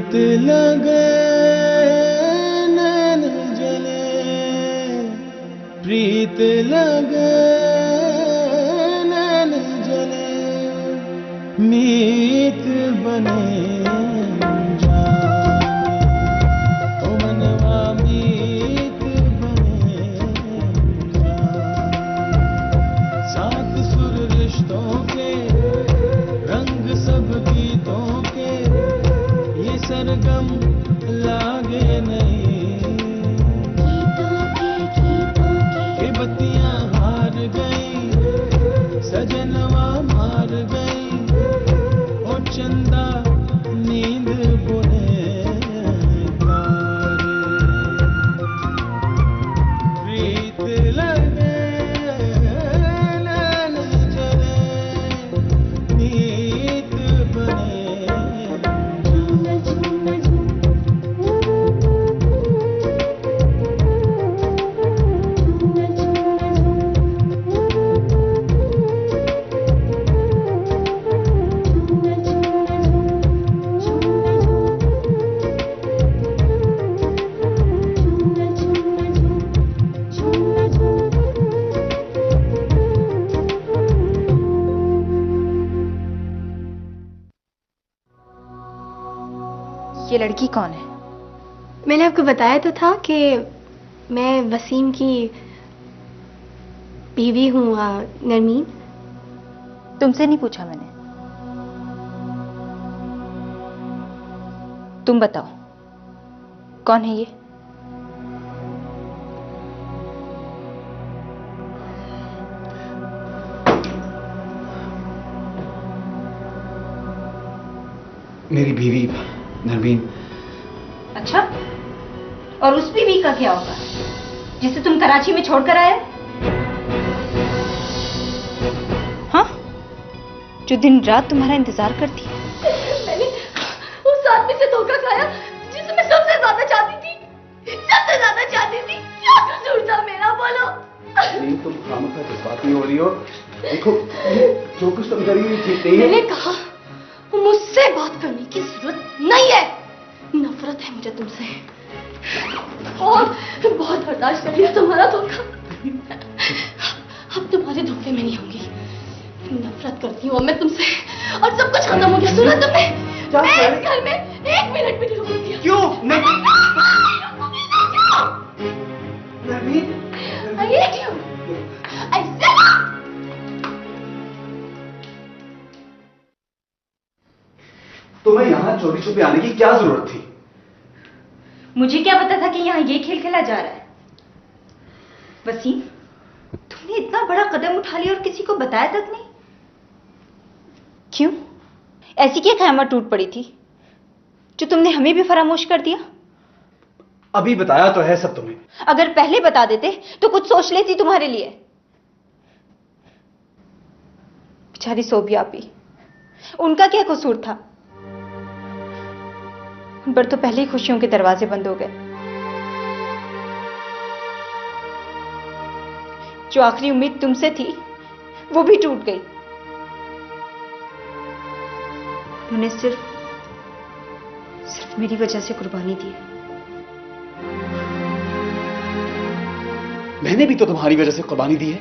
प्रीत लगे नैन जले, प्रीत लगे नैन जले, मीत बने जान, ओ मनवा मीत बने जान। सात सुर रिश्तों के, रंग सब गीतों के, ये सरगम लागे नहीं। गीतों के बत्तियां हार गई, सजनवा मार गई, ओ चंदा नींद बुने तारे। प्रीत लगे नैन जले, मीत बने ये लड़की कौन है? मैंने आपको बताया तो था कि मैं वसीम की बीवी हूँ नरमीन। तुमसे नहीं पूछा मैंने, तुम बताओ कौन है ये? मेरी बीवी नरमीन। अच्छा, और उस बीवी का क्या होगा जिसे तुम कराची में छोड़कर आए? हाँ, जो दिन रात तुम्हारा इंतजार करती है। मैंने उस आदमी से धोखा खाया जिसे मैं सबसे ज्यादा चाहती थी, सबसे ज्यादा चाहती थी। क्या कसूर था मेरा, बोलो? नहीं, तुम खामखा जज्बाती हो रही हो। देखो, जो कुछ तुम कर रही हो ठीक नहीं है। मैंने कहा मुझसे बात करने की जरूरत नहीं है, नफरत है मुझे तुमसे, और बहुत बर्दाश्त कर लिया तुम्हारा धोखा। अब तुम्हारे धोखे में नहीं होंगी। नफरत करती हूँ मैं तुमसे, और सब कुछ खत्म हो गया। सुना तुमने? मैं इस घर में 1 मिनट भी नहीं रुकूंगी। क्यों? तुम्हें यहाँ चोरी छुपे आने की क्या जरूरत थी? मुझे क्या पता था कि यहाँ ये खेल खेला जा रहा है? वसीम, तुमने इतना बड़ा कदम उठा लिया और किसी को बताया तक नहीं। क्यों? ऐसी क्या क़यामत टूट पड़ी थी जो तुमने हमें भी फरामोश कर दिया? अभी बताया तो है सब तुम्हें। अगर पहले बता देते तो कुछ सोच लेती तुम्हारे लिए। बेचारी सोबिया आपी, उनका क्या कसूर था? उन पर तो पहले ही खुशियों के दरवाजे बंद हो गए। जो आखिरी उम्मीद तुमसे थी वो भी टूट गई। उन्होंने सिर्फ मेरी वजह से कुर्बानी दी है। मैंने भी तो तुम्हारी वजह से कुर्बानी दी है।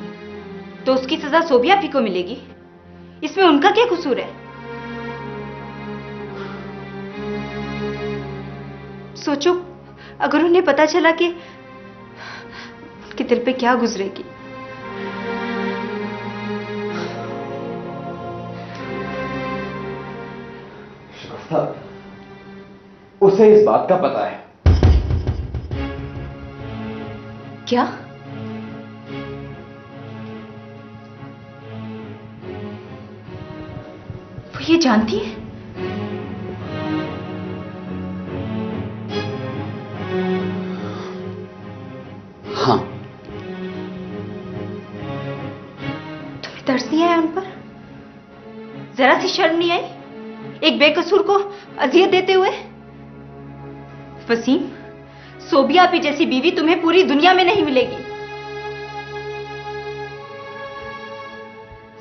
तो उसकी सजा सोबिया भी को मिलेगी, इसमें उनका क्या कसूर है? सोचो, अगर उन्हें पता चला कि उनके दिल पे क्या गुजरेगी। उसे इस बात का पता है। क्या? वो ये जानती है? हाँ। तुम्हें तरस नहीं आया उन पर? जरा सी शर्म नहीं आई एक बेकसूर को अजियत देते हुए? वसीम, सोबिया आपी जैसी बीवी तुम्हें पूरी दुनिया में नहीं मिलेगी।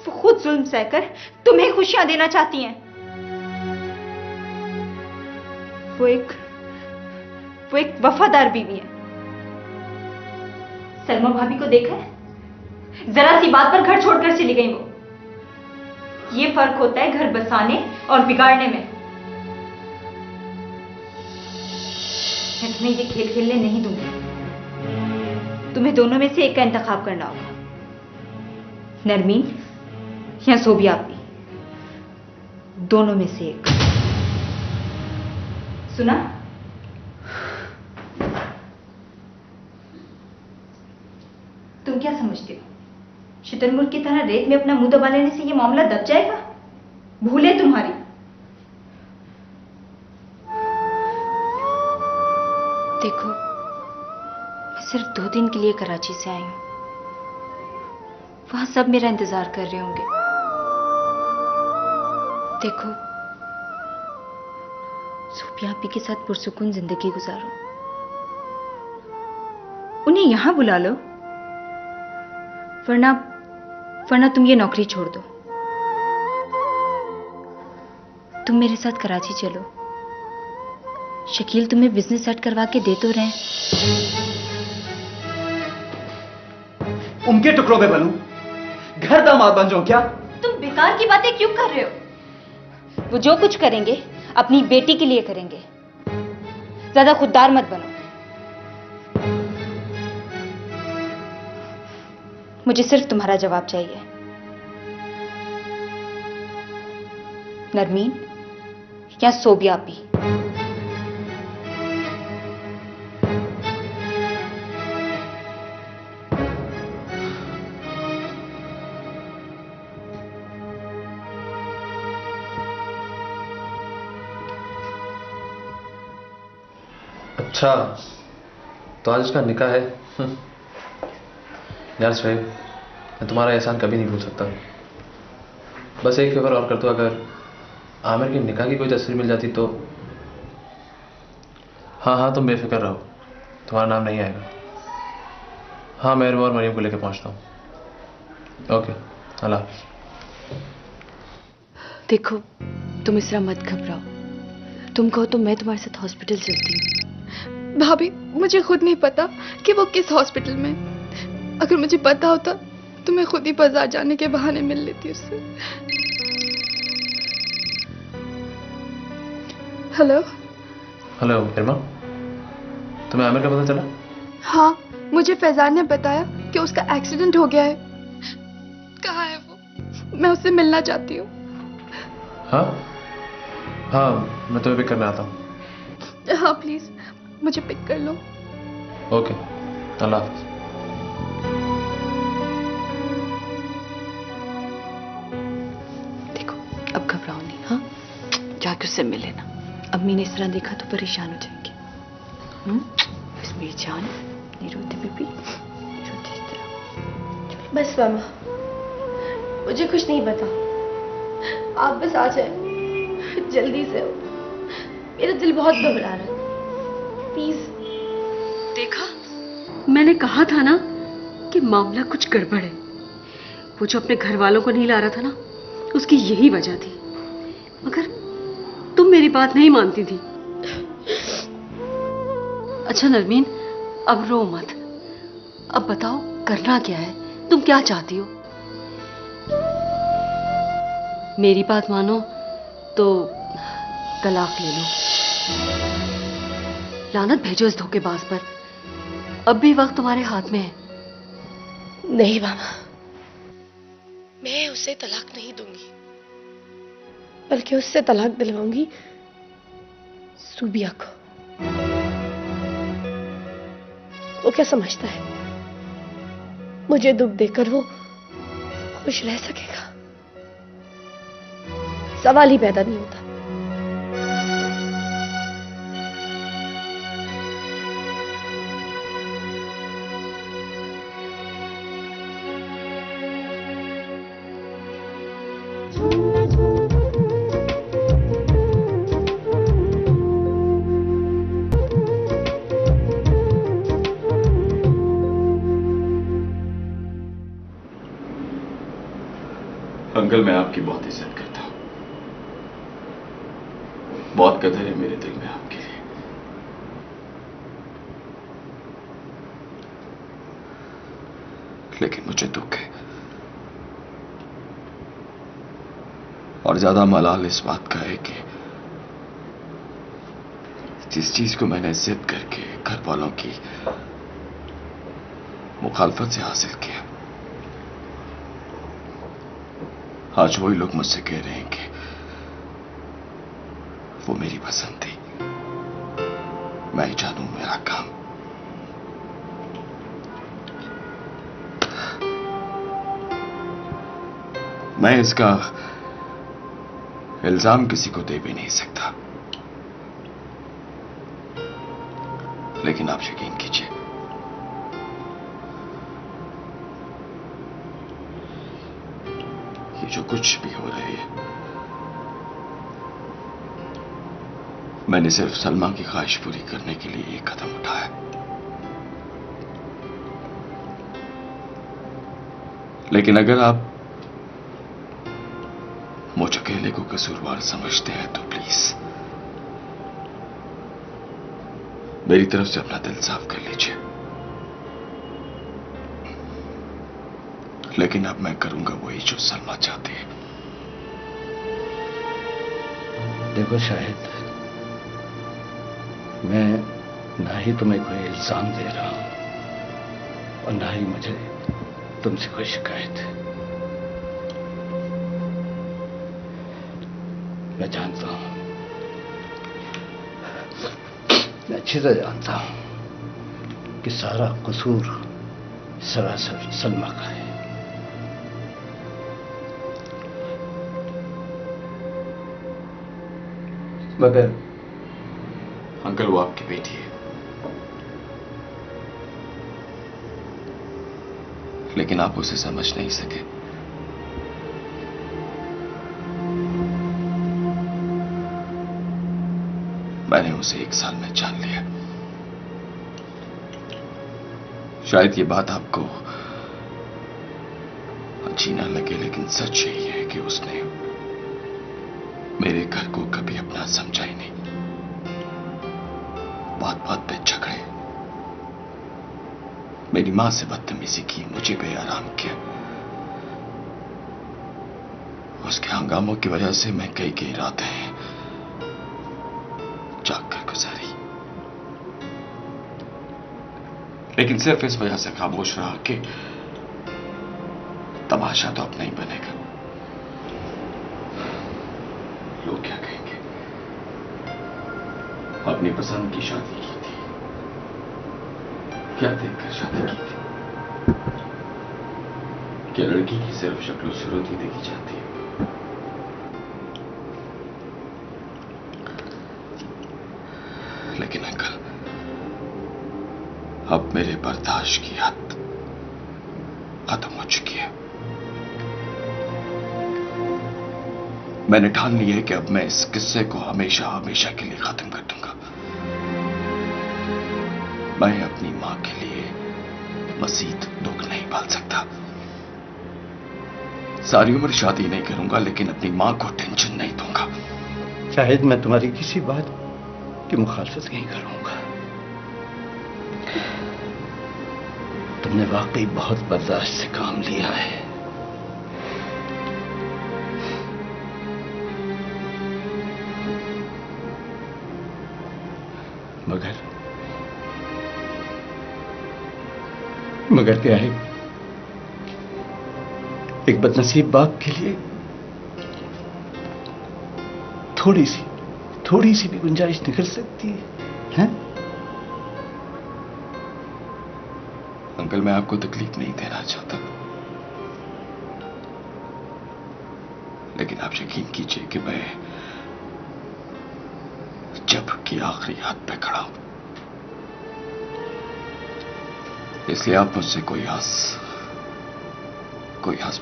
वो खुद जुल्म सहकर तुम्हें खुशियां देना चाहती हैं। वो एक वफादार बीवी है। सलमा भाभी को देखा है, जरा सी बात पर घर छोड़कर चली गई वो। ये फर्क होता है घर बसाने और बिगाड़ने में। मैं तुम्हें ये खेल खेलने नहीं दूंगी। तुम्हें दोनों में से एक का इंतखाब करना होगा, नरमीन या सोबिया आपी, दोनों में से एक। सुना? तुम क्या समझते हो, शुतुरमुर्ग की तरह रेत में अपना मुंह दबा लेने से यह मामला दब जाएगा? भूले तुम्हारी। देखो, मैं सिर्फ 2 दिन के लिए कराची से आई हूं। वहां सब मेरा इंतजार कर रहे होंगे। देखो, सोबिया आपी के साथ पुरसुकून जिंदगी गुजारो। उन्हें यहां बुला लो, वरना तुम ये नौकरी छोड़ दो। तुम मेरे साथ कराची चलो, शकील तुम्हें बिजनेस सेट करवा के दे तो रहे। उनके टुकड़ों में बनूं, घर दामाद बन जाऊं क्या? तुम बेकार की बातें क्यों कर रहे हो? वो जो कुछ करेंगे अपनी बेटी के लिए करेंगे। ज्यादा खुददार मत बनो। मुझे सिर्फ तुम्हारा जवाब चाहिए, नरमीन या सोबिया आपी। अच्छा, तो आज इसका निकाह है। यार शोएब, मैं तुम्हारा एहसान कभी नहीं भूल सकता। बस एक फेवर और कर दो, अगर आमिर की निकाह की कोई तस्वीर मिल जाती तो। हाँ, तुम बेफिक्र रहो, तुम्हारा नाम नहीं आएगा। हाँ, मैं और मरियम को लेकर पहुंचता हूँ। ओके, अल्लाह हाफ़िज़। देखो, तुम इस तरह मत घबराओ। तुम कहो तो मैं तुम्हारे साथ हॉस्पिटल चलती हूँ। भाभी, मुझे खुद नहीं पता कि वो किस हॉस्पिटल में। अगर मुझे पता होता तो मैं खुद ही बाजार जाने के बहाने मिल लेती उससे। हेलो इरमा, तुम्हें आमिर का पता चला? हाँ, मुझे फैजान ने बताया कि उसका एक्सीडेंट हो गया है। कहाँ है वो? मैं उससे मिलना चाहती हूँ। हाँ, मैं तुम्हें पिक करने आता हूँ। हाँ प्लीज, मुझे पिक कर लो। ओके, अल्लाह हाफ़िज़। देखो, अब घबराओ नहीं। हाँ, जाके उससे मिल लेना। अम्मी ने इस तरह देखा तो परेशान हो जाएंगे। बस मेरी जान, नहीं रोती बीबी, नहीं रोती इस तरह। बस मामा, मुझे कुछ नहीं पता। आप बस आ जाए जल्दी से। मेरा दिल बहुत घबरा रहा है, प्लीज। देखा, मैंने कहा था ना कि मामला कुछ गड़बड़ है। वो जो अपने घर वालों को नहीं ला रहा था ना, उसकी यही वजह थी। मगर तुम मेरी बात नहीं मानती थी। अच्छा नरमीन, अब रो मत। अब बताओ करना क्या है, तुम क्या चाहती हो? मेरी बात मानो तो तलाक ले लो। लानत भेजो इस धोखेबाज पर। अब भी वक्त तुम्हारे हाथ में है। नहीं मामा, मैं उसे तलाक नहीं दूंगी, बल्कि उससे तलाक दिलवाऊंगी सूबिया को। वो क्या समझता है मुझे दुख देकर वो खुश रह सकेगा? सवाल ही पैदा नहीं होता। अंकल, मैं आपकी बहुत इज्जत करता हूं। बहुत कदर है मेरे दिल में आपके लिए। लेकिन मुझे दुख है और ज्यादा मलाल इस बात का है कि जिस चीज को मैंने जिद करके घर वालों की मुखालफत से हासिल किया, आज वही लोग मुझसे कह रहे हैं कि वो मेरी पसंद थी। मैं ही जानूं मेरा काम। मैं इसका इल्जाम किसी को दे भी नहीं सकता, लेकिन आप यकीन कीजिए, ये जो कुछ भी हो रहा है, मैंने सिर्फ सलमा की ख्वाहिश पूरी करने के लिए एक कदम उठाया। लेकिन अगर आप मुझ अकेले को कसूरवार समझते हैं तो प्लीज मेरी तरफ से अपना दिल साफ कर लीजिए। लेकिन अब मैं करूंगा वही जो सलमा चाहती है। देखो शाहिद, मैं ना ही तुम्हें कोई इल्जाम दे रहा हूं और ना ही मुझे तुमसे कोई शिकायत है। मैं जानता हूं, मैं अच्छी तरह जानता हूं कि सारा कसूर सरासर सलमा का है। मगर अंकल, वो आपकी बेटी है, लेकिन आप उसे समझ नहीं सके। मैंने उसे 1 साल में जान लिया। शायद ये बात आपको अच्छी ना लगे, लेकिन सच यही है कि उसने मेरे घर को कभी अपना समझा ही नहीं। बात बात पे झगड़े, मेरी मां से बदतमीजी की, मुझे बेआराम किया। उसके हंगामों की वजह से मैं कई रातें जाग कर गुजारी, लेकिन सिर्फ इस वजह से खामोश रहा कि तमाशा तो अब नहीं बनेगा। लोग क्या कहेंगे? अपनी पसंद की शादी की थी, क्या देखकर शादी की थी? क्या लड़की की सिर्फ शक्ल सूरत ही देखी जाती है? लेकिन अंकल, अब मेरे बर्दाश्त की हद खत्म हो चुकी है। मैंने ठान लिया है कि अब मैं इस किस्से को हमेशा हमेशा के लिए खत्म कर दूंगा। मैं अपनी मां के लिए मजीद दुख नहीं पाल सकता। सारी उम्र शादी नहीं करूंगा, लेकिन अपनी मां को टेंशन नहीं दूंगा। शायद मैं तुम्हारी किसी बात की मुखालफत नहीं करूंगा। तुमने वाकई बहुत बर्दाश्त से काम लिया है। मगर क्या है, एक बदनसीब बाप के लिए थोड़ी सी भी गुंजाइश निकल सकती है? अंकल, मैं आपको तकलीफ नहीं देना चाहता, लेकिन आप यकीन कीजिए कि मैं जब की आखिरी हाथ पे खड़ा हूं, इसलिए आप मुझसे कोई आस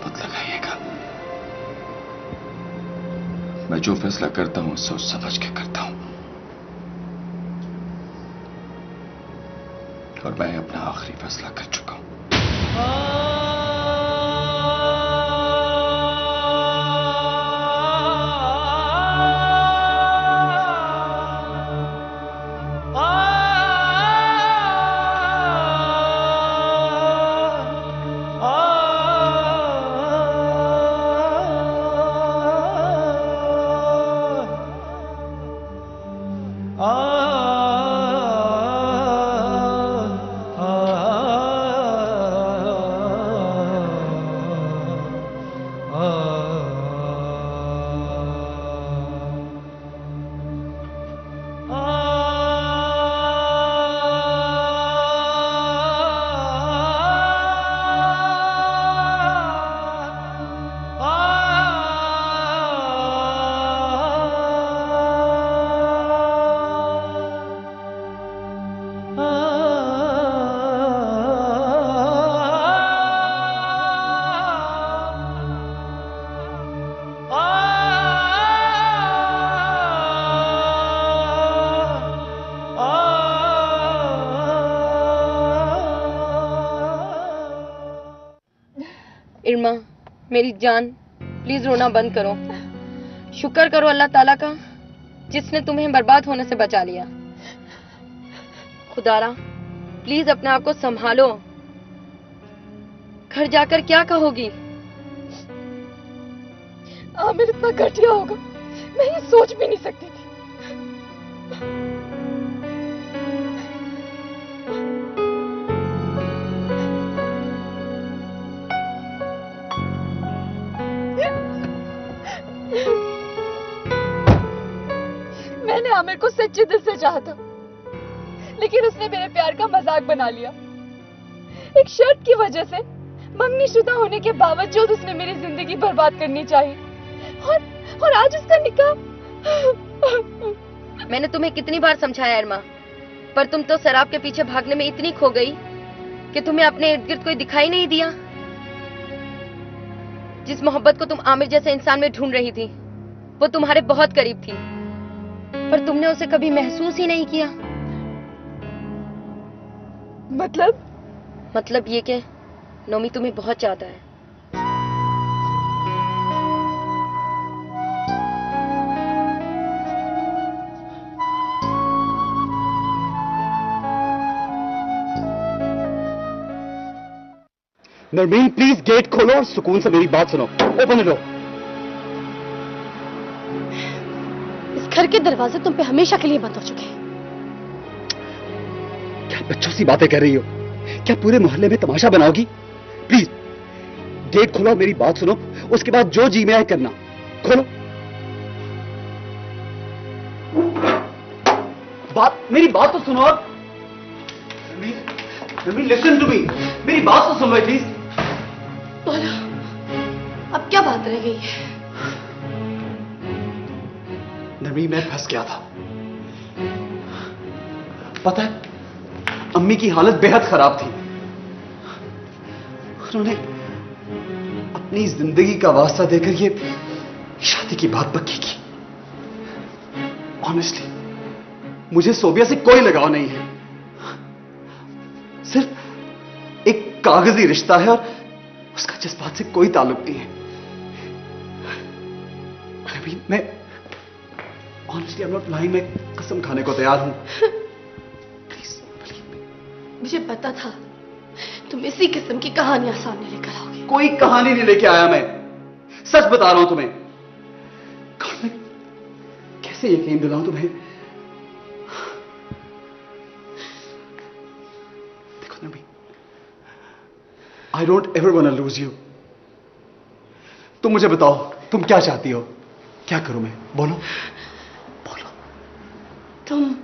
मत लगाइएगा। मैं जो फैसला करता हूं सोच समझ के करता हूं, और मैं अपना आखिरी फैसला कर चुका हूं। मेरी जान, प्लीज रोना बंद करो। शुक्र करो अल्लाह ताला का जिसने तुम्हें बर्बाद होने से बचा लिया। खुदारा प्लीज अपने आप को संभालो। घर जाकर क्या कहोगी? आमिर इतना घटिया होगा मैं ये सोच भी नहीं सकती थी। मैंने आमिर को सच्चे दिल से चाहा था, लेकिन उसने मेरे प्यार का मजाक बना लिया। एक शर्त की वजह से मंगनीशुदा होने के बावजूद उसने मेरी जिंदगी बर्बाद करनी चाहिए, और आज उसका निकाह। मैंने तुम्हें कितनी बार समझाया अरमा, पर तुम तो शराब के पीछे भागने में इतनी खो गई कि तुम्हें अपने इर्द गिर्द कोई दिखाई नहीं दिया। जिस मोहब्बत को तुम आमिर जैसे इंसान में ढूंढ रही थी वो तुम्हारे बहुत करीब थी, पर तुमने उसे कभी महसूस ही नहीं किया। मतलब ये कि नोमी तुम्हें बहुत चाहता है। नरमीन प्लीज गेट खोलो और सुकून से मेरी बात सुनो। Open the door. इस घर के दरवाजे तुम पे हमेशा के लिए बंद हो चुके हैं। क्या बच्चों सी बातें कर रही हो? क्या पूरे मोहल्ले में तमाशा बनाओगी? प्लीज गेट खोलो, मेरी बात सुनो, उसके बाद जो जी में आए करना। खोलो। मेरी बात तो सुनो। लिसन टू मी, मेरी बात तो सुन लो प्लीज। बोलो, अब क्या बात रह गई है? नरमीन मैं फंस गया था। पता है अम्मी की हालत बेहद खराब थी। उन्होंने अपनी जिंदगी का वास्ता देकर ये शादी की बात पक्की की। ऑनेस्टली मुझे सोबिया से कोई लगाव नहीं है, सिर्फ एक कागजी रिश्ता है और उसका जज्बात से कोई ताल्लुक नहीं है। अभी मैं honestly I am not lying, मैं कसम खाने को तैयार हूं। मुझे पता था तुम इसी किस्म की कहानियां सामने लेकर आओगे। कोई कहानी नहीं लेके आया मैं, सच बता रहा हूं तुम्हें। मैं कैसे यकीन दिलाऊं तुम्हें? देखो Nabi, I don't ever want to lose you. तुम मुझे बताओ तुम क्या चाहती हो? क्या करूं मैं? बोलो बोलो। तुम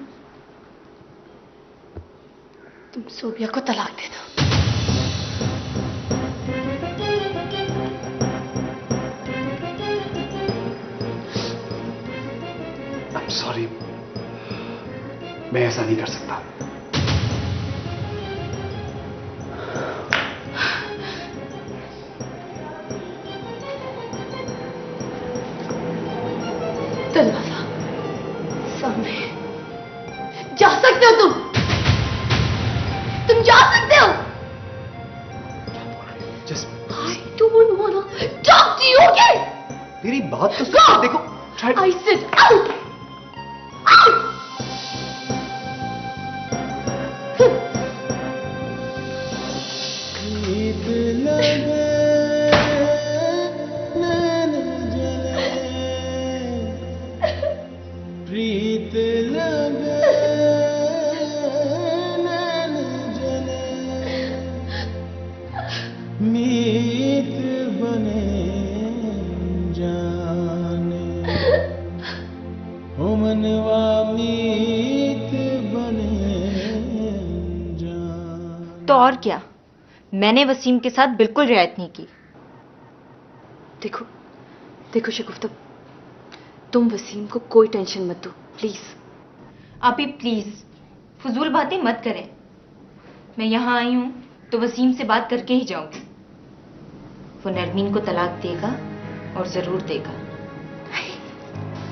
सोबिया को तलाक दे दो। I'm sorry, मैं ऐसा नहीं कर सकता। दरवाजा सामने। जा सकते हो तुम जा सकते हो। I don't wanna talk to you again. मेरी बात तो सुनो। देखो I said out. Out. प्रीत लगे नैन जले, प्रीत लगे नैन जले, मीत बने जाने, ओ मनवा मीत बने जाने। तो और क्या, मैंने वसीम के साथ बिल्कुल रियायत नहीं की। देखो शगुफ्ता, तुम वसीम को कोई टेंशन मत दो प्लीज। आप ही प्लीज फजूल बातें मत करें। मैं यहाँ आई हूं तो वसीम से बात करके ही जाऊंगी। वो नरमीन को तलाक देगा और जरूर देगा।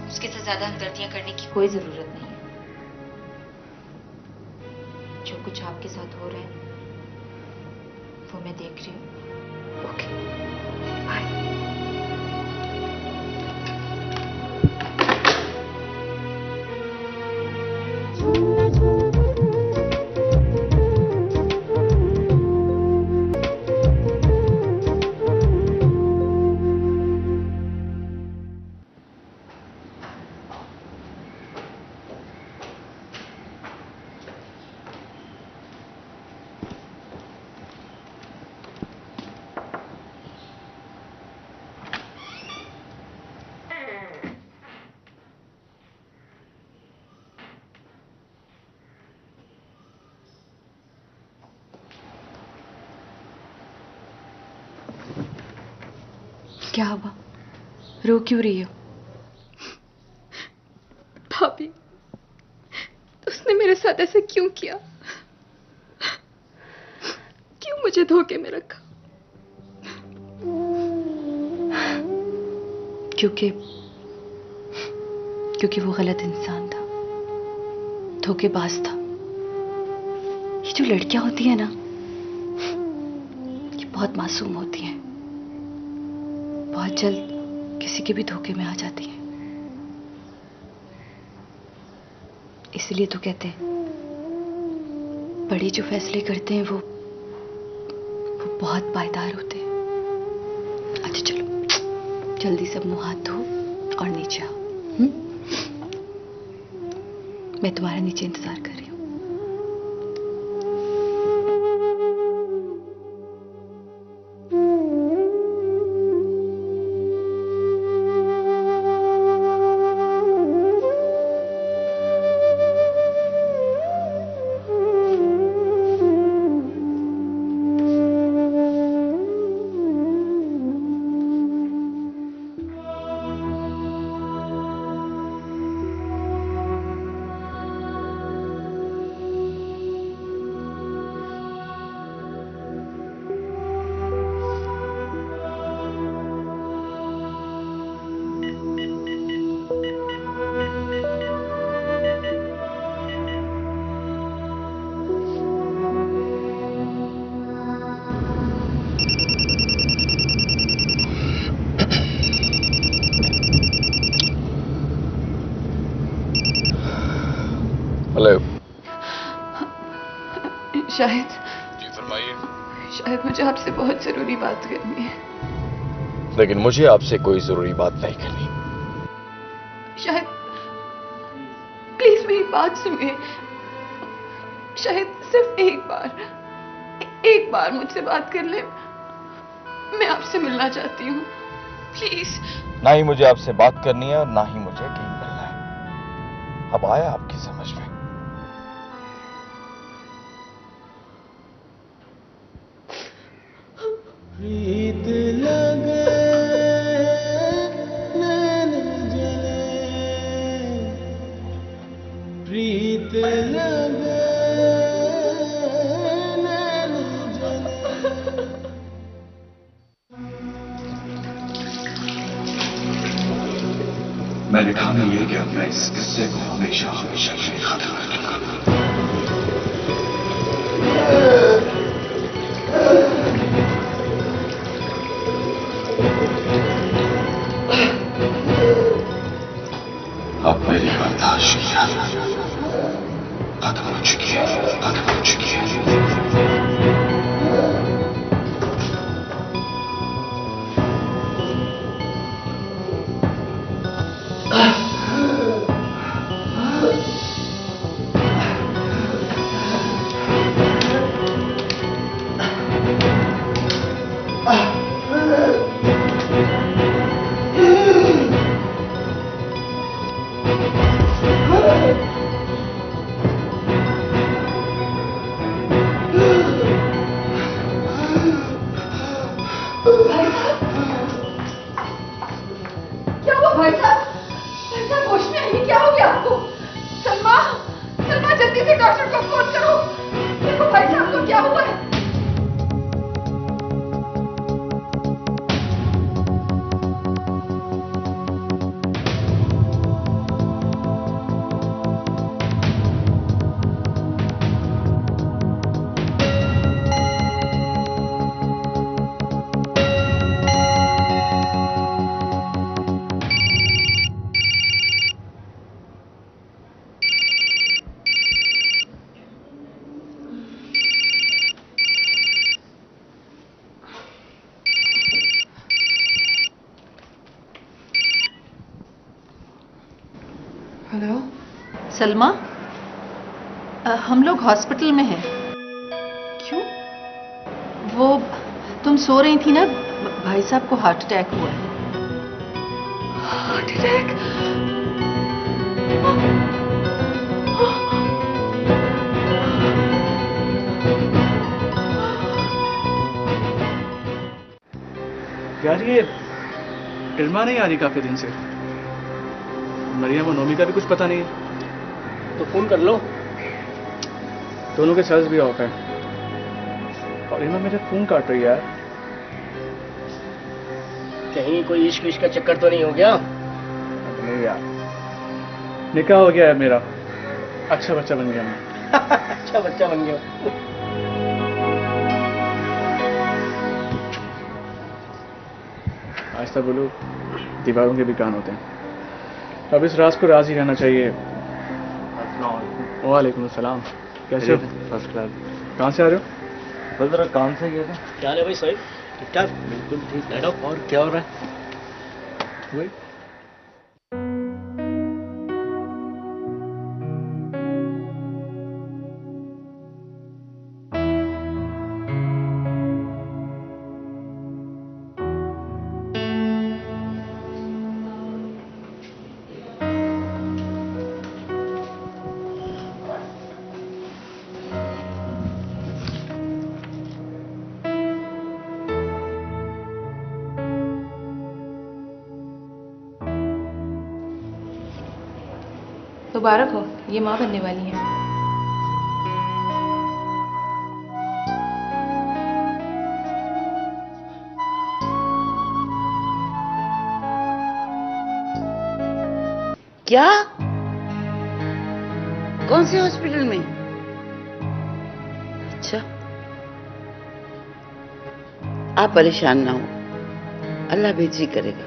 उसके साथ ज्यादा हमदर्दियां करने की कोई जरूरत नहीं है। जो कुछ आपके साथ हो रहा है वो मैं देख रही हूँ। ओके क्या हुआ? रो क्यों रही हो? भाभी, उसने मेरे साथ ऐसे क्यों किया? क्यों मुझे धोखे में रखा? क्योंकि वो गलत इंसान था, धोखेबाज था। ये जो लड़कियां होती हैं ना, ये बहुत मासूम होती हैं, बहुत जल्द किसी के भी धोखे में आ जाती हैं। इसलिए तो कहते हैं बड़े जो फैसले करते हैं वो बहुत पायदार होते हैं। अच्छा चलो, जल्दी से मुंह हाथ धो और नीचे आओ। मैं तुम्हारा नीचे इंतजार कर रही हूँ। हेलो। शायद जी फरमाइए। शायद मुझे आपसे बहुत जरूरी बात करनी है। लेकिन मुझे आपसे कोई जरूरी बात नहीं करनी। शायद प्लीज मेरी बात सुनिए। शायद सिर्फ एक बार मुझसे बात कर ले। मैं आपसे मिलना चाहती हूँ, प्लीज। ना ही मुझे आपसे बात करनी है और ना ही मुझे कहीं मिलना है। अब आया आपकी समझ में? प्रीत लगे नैन जले, प्रीत लगे नैन जले। मैंने ठाना ये कि अब मैं इस किस्से को हमेशा हमेशा के लिए खत्म कर दूंगा। अब मेरी बर्दाश्त की हद खत्म हो चुकी है, खत्म हो चुकी है। क्या हुआ भाई साहब? भाई साहब होश में आइए, क्या हो गया आपको? सलमा, सलमा जल्दी से डॉक्टर को फोन करो। देखो भाई साहब को क्या हुआ है। हेलो सलमा, हम लोग हॉस्पिटल में हैं। क्यों? वो तुम सो रही थी ना, भाई साहब को हार्ट अटैक हुआ है। Heart attack? यार ये इल्मा नहीं आ रही काफी दिन से। मरियम और नोमी का भी कुछ पता नहीं है। तो फोन कर लो। दोनों के सर्च भी ऑफ है और इल्मा मेरे फोन काट रही है यार। कहीं कोई इश्क विश्क का चक्कर तो नहीं हो गया? नहीं यार, निकाह हो गया है मेरा, अच्छा बच्चा बन गया मैं। अच्छा बच्चा बन गया। आज तक बोलो दीवारों के भी कान होते हैं। अब इस राज को राज ही रहना चाहिए। वालेकुम अस्सलाम। कैसे हो? First class. कहाँ से आ रहे हो? बस जरा काम से गया था। क्या हाल है भाई सोहेब? ठीक ठाक? बिल्कुल ठीक। मैडम और क्या हो रहा है? वही मुबारक हो, ये माँ बनने वाली है। क्या? कौन से हॉस्पिटल में? अच्छा, आप परेशान ना हो, अल्लाह बेहतरी करेगा।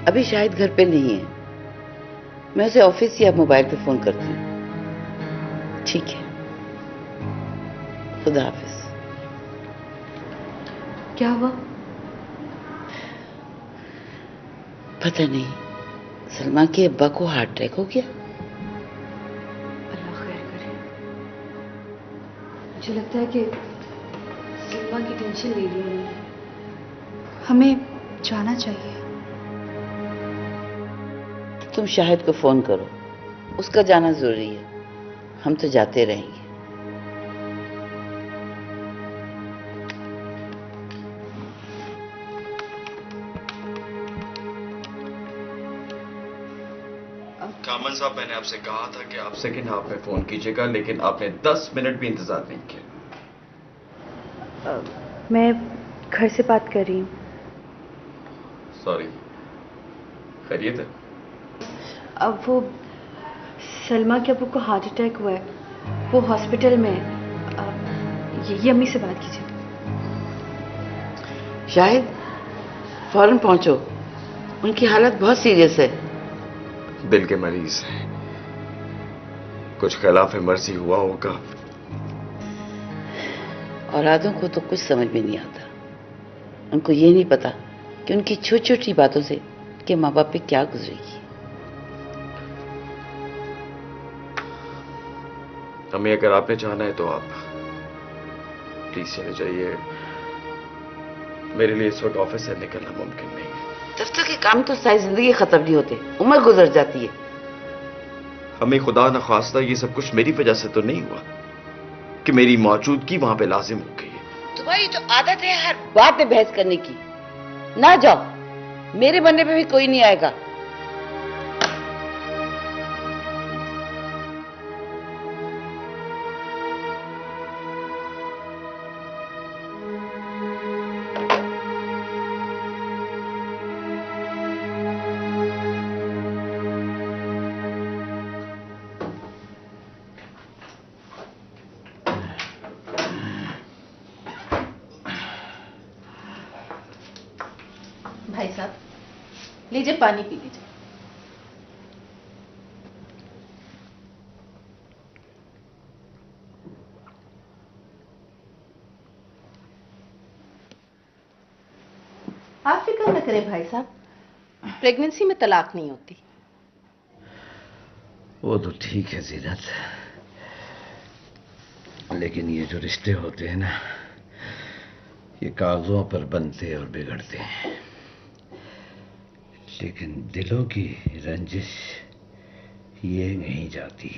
अभी शायद घर पे नहीं है, मैं उसे ऑफिस या मोबाइल पे फोन करती हूँ। ठीक है, खुदा हाफिज। क्या हुआ? पता नहीं, सलमा के अब्बा को हार्ट अटैक हो गया। अल्लाह खैर करे। मुझे लगता है कि सलमा की टेंशन ले ली उन्होंने। हमें जाना चाहिए। तुम शाहिद को फोन करो, उसका जाना जरूरी है। हम तो जाते रहेंगे। कामन साहब, मैंने आपसे कहा था कि आप सेकंड हाफ में फोन कीजिएगा, लेकिन आपने 10 मिनट भी इंतजार नहीं किया। मैं घर से बात कर रही हूँ। सॉरी, खैरियत है? अब वो सलमा के अब्बू को हार्ट अटैक हुआ है, वो हॉस्पिटल में है। ये अम्मी से बात कीजिए। शाहिद, फौरन पहुंचो, उनकी हालत बहुत सीरियस है। दिल के मरीज हैं, कुछ खिलाफ मर्जी हुआ होगा। औलादों को तो कुछ समझ में नहीं आता। उनको ये नहीं पता कि उनकी छोटी छोटी बातों से उनके माँ बाप पे क्या गुजरेगी। हमें अगर आपने चाहना है तो आप प्लीज चले जाइए। मेरे लिए इस वक्त ऑफिस से निकलना मुमकिन नहीं है। दफ्तर के काम तो सारी जिंदगी खत्म नहीं होते, उम्र गुजर जाती है। हमें खुदा न खास्ता ये सब कुछ मेरी वजह से तो नहीं हुआ कि मेरी मौजूदगी वहां पे लाजिम हो गई है। तुम्हारी जो आदत है हर बात पे बहस करने की, ना जाओ, मेरे बनने पे भी कोई नहीं आएगा। भाई साहब, लीजिए पानी पी लीजिए। आप फिक्र न करें भाई साहब, प्रेगनेंसी में तलाक नहीं होती। वो तो ठीक है जीनत, लेकिन ये जो रिश्ते होते हैं ना, ये कागजों पर बनते और बिगड़ते हैं, लेकिन दिलों की रंजिश ये नहीं जाती।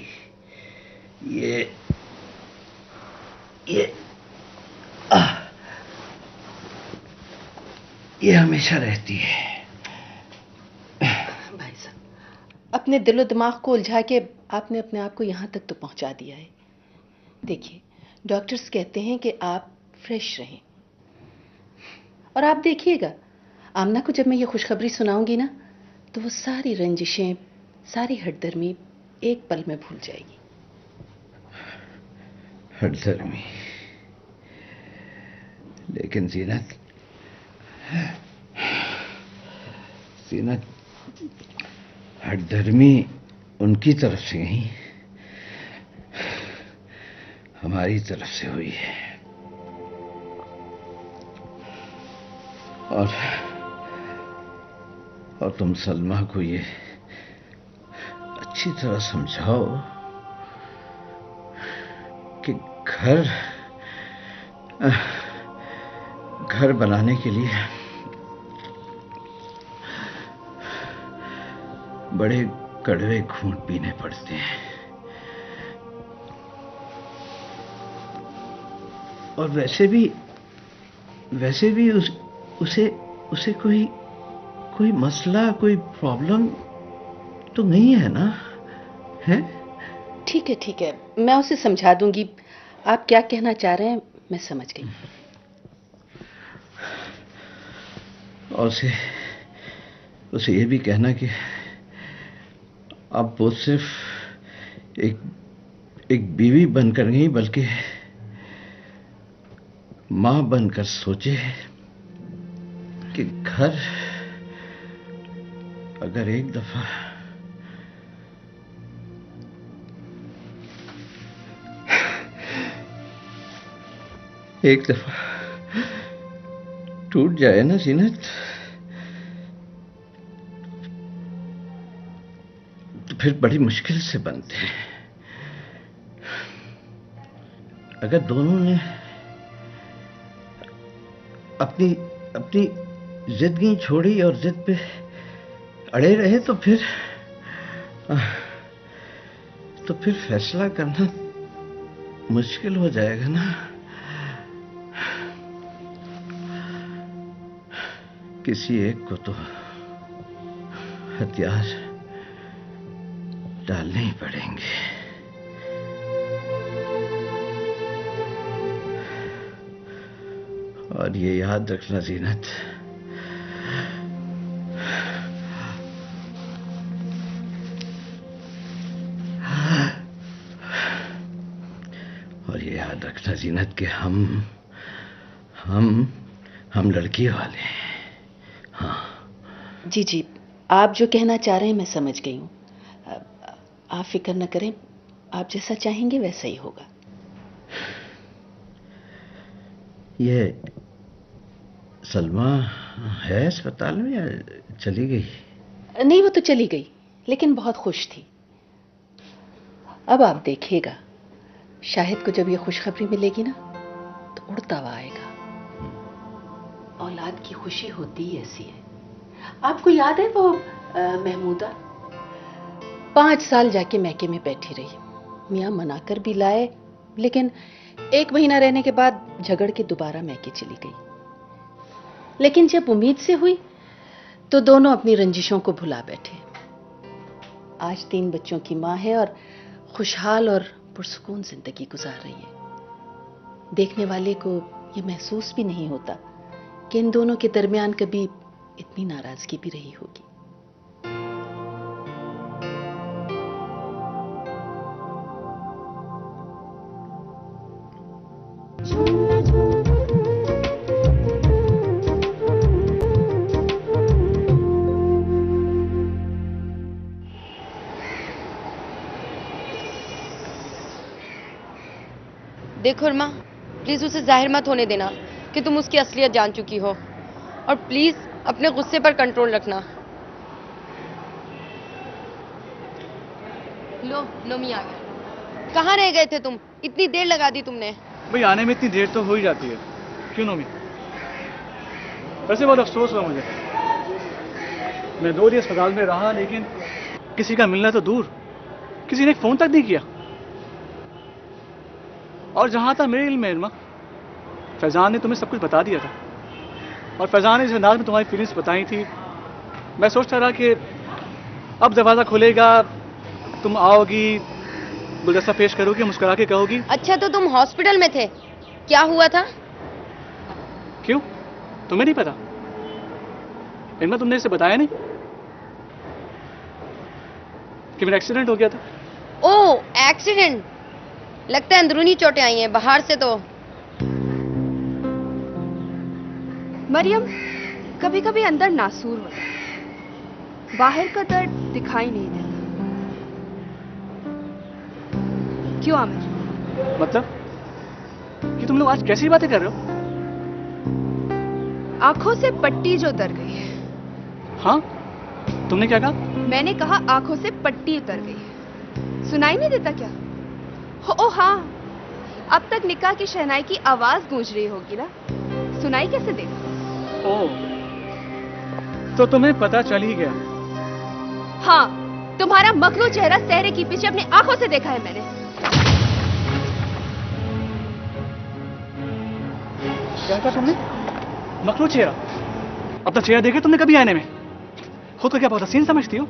ये हमेशा रहती है। भाई साहब, अपने दिलो दिमाग को उलझा के आपने अपने आप को यहाँ तक तो पहुँचा दिया है। देखिए, डॉक्टर्स कहते हैं कि आप फ्रेश रहें, और आप देखिएगा आमना को जब मैं ये खुशखबरी सुनाऊंगी ना, तो वो सारी रंजिशें, सारी हठधर्मी एक पल में भूल जाएगी। हठधर्मी? लेकिन जीनत, हठधर्मी उनकी तरफ से नहीं, हमारी तरफ से हुई है। और तुम सलमा को ये अच्छी तरह समझाओ कि घर बनाने के लिए बड़े कड़वे घूंट पीने पड़ते हैं, और वैसे भी उसे कोई मसला, कोई प्रॉब्लम तो नहीं है ना? है? ठीक है, मैं उसे समझा दूंगी। आप क्या कहना चाह रहे हैं मैं समझ गई। और उसे ये भी कहना कि अब वो सिर्फ एक बीवी बनकर नहीं, बल्कि मां बनकर सोचे कि घर अगर एक दफा टूट जाए ना जीनत, तो फिर बड़ी मुश्किल से बनते हैं। अगर दोनों ने अपनी जिदगी छोड़ी और जिद पे अड़े रहे, तो फिर फैसला करना मुश्किल हो जाएगा ना। किसी एक को तो हथियार डालने ही पड़ेंगे। और ये याद रखना जीनत, कि हम लड़की वाले हैं। हाँ जी, आप जो कहना चाह रहे हैं मैं समझ गई हूँ। आप फिक्र न करें, आप जैसा चाहेंगे वैसा ही होगा। ये सलमा है अस्पताल में या चली गई? नहीं, वो तो चली गई, लेकिन बहुत खुश थी। अब आप देखिएगा, शाहिद को जब ये खुशखबरी मिलेगी ना, तो उड़ता हुआ आएगा। औलाद की खुशी होती ही ऐसी है। आपको याद है वो महमूदा 5 साल जाके मैके में बैठी रही, मियाँ मनाकर भी लाए, लेकिन 1 महीना रहने के बाद झगड़ के दोबारा मैके चली गई। लेकिन जब उम्मीद से हुई तो दोनों अपनी रंजिशों को भुला बैठे। आज 3 बच्चों की माँ है और खुशहाल और पुरसुकून जिंदगी गुजार रही है। देखने वाले को ये महसूस भी नहीं होता कि इन दोनों के दरमियान कभी इतनी नाराजगी भी रही होगी। देखो उर्मा, प्लीज उसे जाहिर मत होने देना कि तुम उसकी असलियत जान चुकी हो, और प्लीज अपने गुस्से पर कंट्रोल रखना। लो नोमी आ गया। कहाँ रह गए थे तुम? इतनी देर लगा दी तुमने। भाई आने में इतनी देर तो हो ही जाती है। क्यों नोमी? वैसे बहुत अफसोस हुआ मुझे। मैं 2 दिन अस्पताल में रहा, लेकिन किसी का मिलना तो दूर, किसी ने फोन तक नहीं किया। और जहां था मेरे इल्म में इल्मा, फैजान ने तुम्हें सब कुछ बता दिया था। और फैजान ने जिस अंदाज में तुम्हारी फीलिंग्स बताई थी, मैं सोचता रहा कि अब दरवाजा खुलेगा, तुम आओगी, गुलदस्ता पेश करोगी, मुस्कुरा के कहोगी। अच्छा तो तुम हॉस्पिटल में थे, क्या हुआ था? क्यों, तुम्हें नहीं पता? इल्मा तुमने इसे बताया नहीं कि मेरा एक्सीडेंट हो गया था? ओह एक्सीडेंट, लगता है अंदरूनी चोटें आई हैं, बाहर से तो। मरियम, कभी कभी अंदर नासूर होता है, बाहर का दर्द दिखाई नहीं देता। क्यों आमिर? मतलब कि तुम लोग आज कैसी बातें कर रहे हो? आंखों से पट्टी जो उतर गई है। हाँ, तुमने क्या कहा? मैंने कहा आंखों से पट्टी उतर गई है। सुनाई नहीं देता क्या? ओ हाँ, अब तक निकाह की शहनाई की आवाज गूंज रही होगी ना, सुनाई कैसे देगा? ओह, तो तुम्हें पता चल ही गया। हाँ, तुम्हारा मखलू चेहरा सहरे की पीछे अपनी आंखों से देखा है मैंने। क्या कहा तुमने? मखलू चेहरा? अपना चेहरा देखे तुमने कभी आईने में? खुद को क्या बहुत हसीन समझती हो?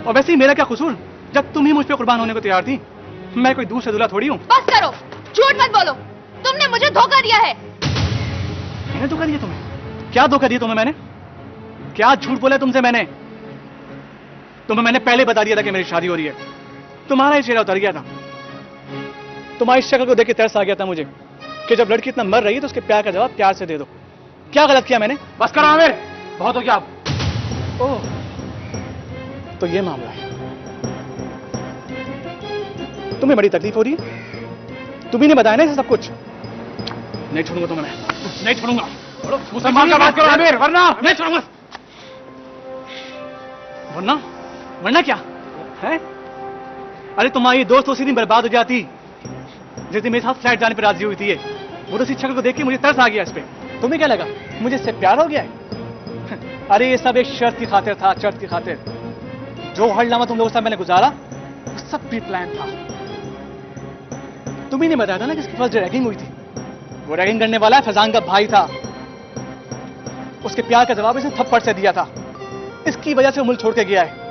और वैसे ही मेरा क्या कसूर जब तुम ही मुझ पे कुर्बान होने को तैयार थी? मैं कोई दूसरा दूल्हा थोड़ी हूँ। बस करो, झूठ मत बोलो, तुमने मुझे धोखा दिया है। मैंने धोखा दिया तुम्हें? क्या धोखा दिया तुम्हें मैंने? क्या झूठ बोला तुमसे मैंने? तुम्हें मैंने पहले बता दिया था कि मेरी शादी हो रही है। तुम्हारा ही चेहरा उतर गया था। तुम्हारी शक्ल को देख के तरस आ गया था मुझे कि जब लड़की इतना मर रही है तो उसके प्यार का जवाब प्यार से दे दो। क्या गलत किया मैंने? बस करो आमिर, बहुत हो गया अब। ओह, तो ये मामला है। तुम्हें बड़ी तकलीफ हो रही है? तुम्ही ने बताया ना इसे सब कुछ? नहीं छोड़ूंगा तुम्हें, मैं नहीं छोड़ूंगा। मुसलमान का बात करो आमिर, वरना नहीं छोड़ूंगा। वरना वरना क्या है? अरे तुम्हारी दोस्त उसी दिन बर्बाद हो जाती जिस दिन मेरे साथ फ्लैट जाने पर राजी हुई थी। वो तो शक्ल को देख के मुझे तरस आ गया इस पे। तुम्हें क्या लगा मुझे इससे प्यार हो गया है? अरे ये सब एक शर्त की खातिर था, शर्त की खातिर। जो हड़लामा तुम लोगों के साथ मैंने गुजारा वो सब प्री प्लान था। तुम्ही ने बताया था ना कि इसकी फर्स्ट रैगिंग हुई थी। वो रैगिंग करने वाला फैजान का भाई था। उसके प्यार का जवाब इसने थप्पड़ से दिया था। इसकी वजह से वो मुल्क छोड़ के गया है।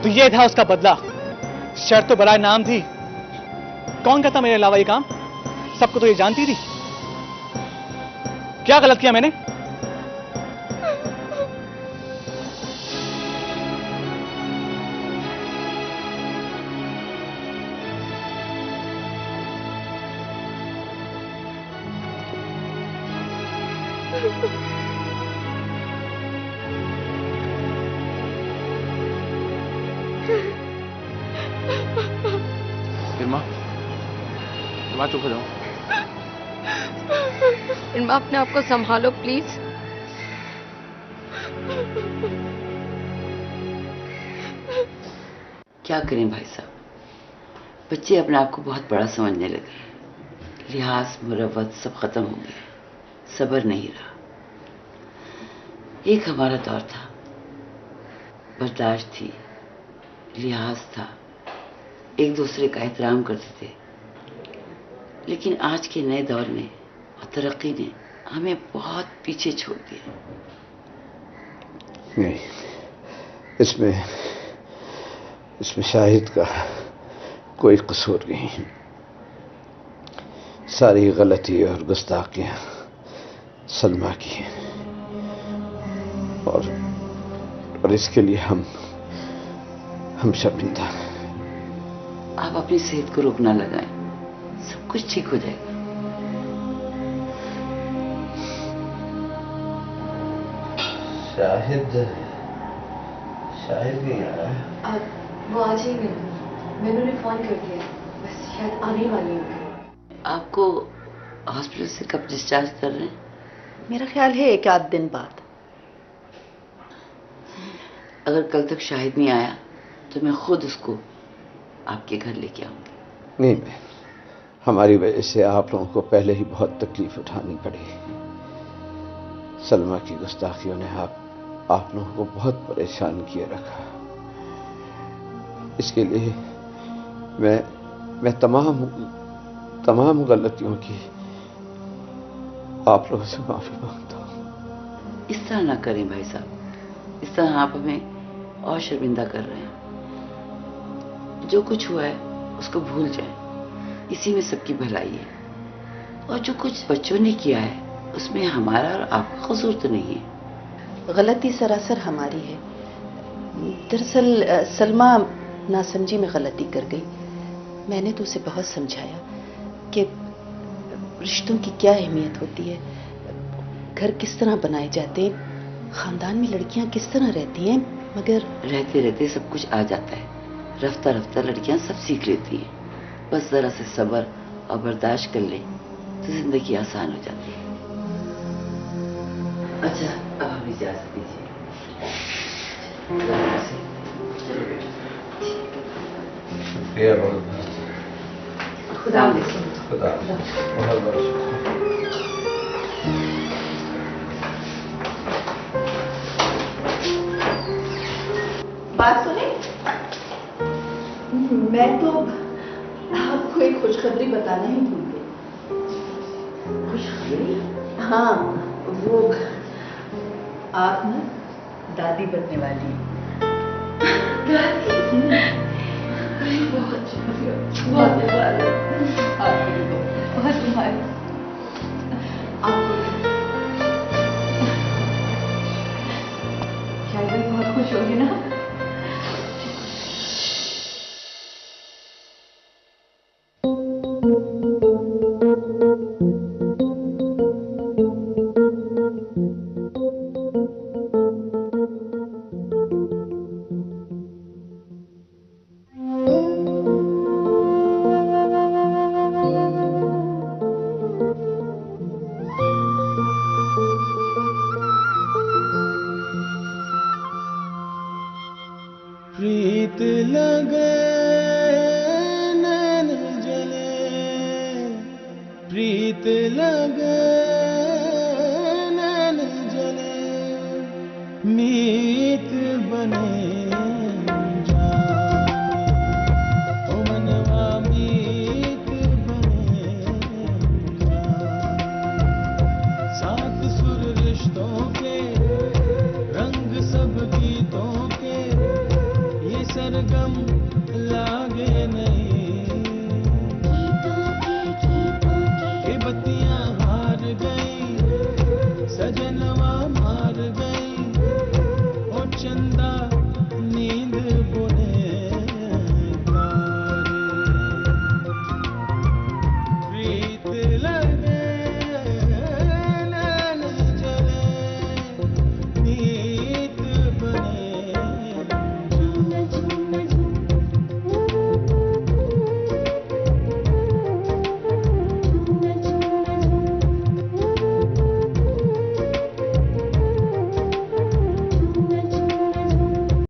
तो ये था उसका बदला। शर्त तो बराए नाम थी। कौन करता मेरे अलावा ये काम? सबको तो ये जानती थी। क्या गलत किया मैंने? इल्मा चुप हो जाओ। इल्मा अपने आप को संभालो प्लीज। क्या करें भाई साहब, बच्चे अपने आप को बहुत बड़ा समझने लगे। लिहाज मुरव्वत सब खत्म हो गया, सब्र नहीं रहा। एक हमारा दौर था, बर्दाश्त थी, लिहाज था, एक दूसरे का एहतराम करते थे। लेकिन आज के नए दौर ने और तरक्की ने हमें बहुत पीछे छोड़ दिया। नहीं, इसमें शाहिद का कोई कसूर नहीं। सारी गलती और गुस्ताखियां सलमा की हैं और इसके लिए हम शर्मिंदा हैं। आप अपनी सेहत को रोक ना लगाएं, सब कुछ ठीक हो जाएगा। शाहिद नहीं आया। वो आज ही नहीं, मैंने उन्हें फोन कर दिया, बस शायद आने वाले होंगे। आपको हॉस्पिटल से कब डिस्चार्ज कर रहे हैं? मेरा ख्याल है एक आध दिन बाद। अगर कल तक शाहिद नहीं आया तो मैं खुद उसको आपके घर लेके आऊंगी। नहीं बहन, हमारी वजह से आप लोगों को पहले ही बहुत तकलीफ उठानी पड़ी। सलमा की गुस्ताखियों ने आप लोगों को बहुत परेशान किए रखा। इसके लिए मैं तमाम गलतियों की आप लोगों से माफी मांगता हूं। इस तरह ना करें भाई साहब, इस तरह आप हमें और शर्मिंदा कर रहे हैं। जो कुछ हुआ है उसको भूल जाएं, इसी में सबकी भलाई है। और जो कुछ बच्चों ने किया है उसमें हमारा और आपका कसूर तो नहीं है। गलती सरासर हमारी है। दरअसल सलमा नासमझी में गलती कर गई। मैंने तो उसे बहुत समझाया कि रिश्तों की क्या अहमियत होती है, घर किस तरह बनाए जाते हैं, खानदान में लड़कियां किस तरह रहती हैं, मगर रहते रहते सब कुछ आ जाता है। रफ्ता रफ्ता लड़कियां सब सीख लेती हैं। बस जरा से सब्र और बर्दाश्त कर ले तो जिंदगी आसान हो जाती है। अच्छा, अब हमें इजाजत दीजिए। शुक्रिया बहुत। खुदा खुदा बहुत बहुत शुक्रिया। बात सुने, मैं तो आपको एक खुशखबरी बताना ही भूल गई। खुशखबरी? हाँ, वो आप ना दादी बनने वाली हैं। दादी? बहुत शुक्रिया, बहुत मुबारक। बहुत मुबारक आपको। शायद बहुत खुश होगी ना। प्रीत लगे नैन जले, प्रीत लगे नैन जले, मीत बने ओ मनवा मीत बने सात सुर रिश्तों के रंग सब गीतों के ये सरगम लागे नहीं। गीतों के बत्तियां हार गई, सजनवा